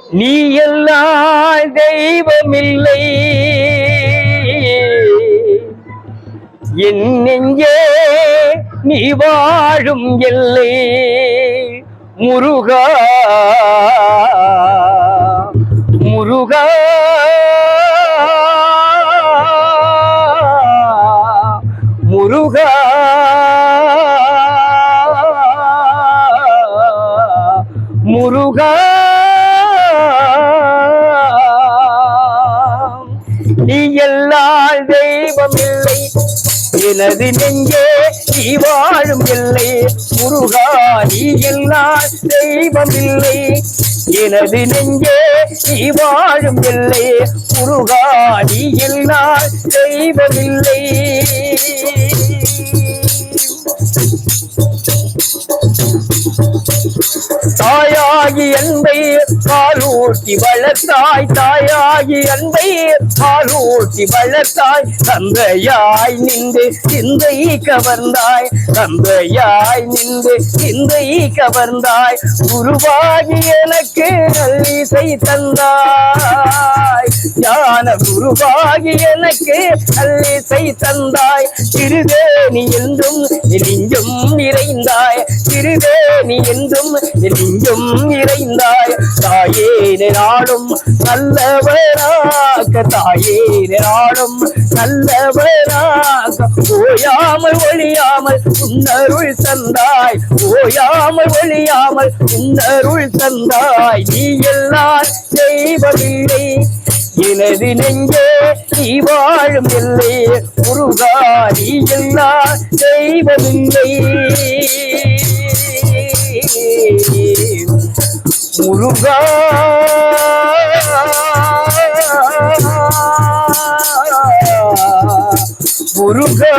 நீ எல்லாம் தெய்வமில்லை என் நெஞ்சே நீ வாழும் எல்லை முருகா முருகா முருகா முருகா நீ எல்லால் தெய்வமில்லை எனது நெஞ்சே நீ வாழும் எல்லை முருகா நீ எல்லால் தெய்வமில்லை எனது நெஞ்சே நீ வாழும் எல்லை முருகா நீ எல்லால் தெய்வமில்லை தாயாகி அன்பை பாலூட்டி வளர்த்தாய் தாயாகி அன்பை பாலூட்டி வளர்த்தாய் தந்தையாய் நின்று சிந்தை கவர்ந்தாய் தந்தையாய் நின்று சிந்தை கவர்ந்தாய் குருவாகி எனக்கு நல்லிசை தந்தாய் ஞான குருவாகி எனக்கு நல்லிசை தந்தாய் திருவேணி என்றும் நெஞ்சம் நிறைந்தாய் திருவேணி என்றும் நெஞ்சம் நிறைந்தாய் தாயே நாடும் நல்லவராக தாயே நாடும் நல்லவராக ஓயாமல் ஒழியாமல் உன்னருள் தந்தாய் ஓயாமல் ஒழியாமல் உன்னருள் தந்தாய் நீ எல்லாம் செய்வதில்லை எனது நெஞ்சே நீ வாழும் எல்லை முருகா நீ எல்லாம் செய்வதில்லை முருகா முருகா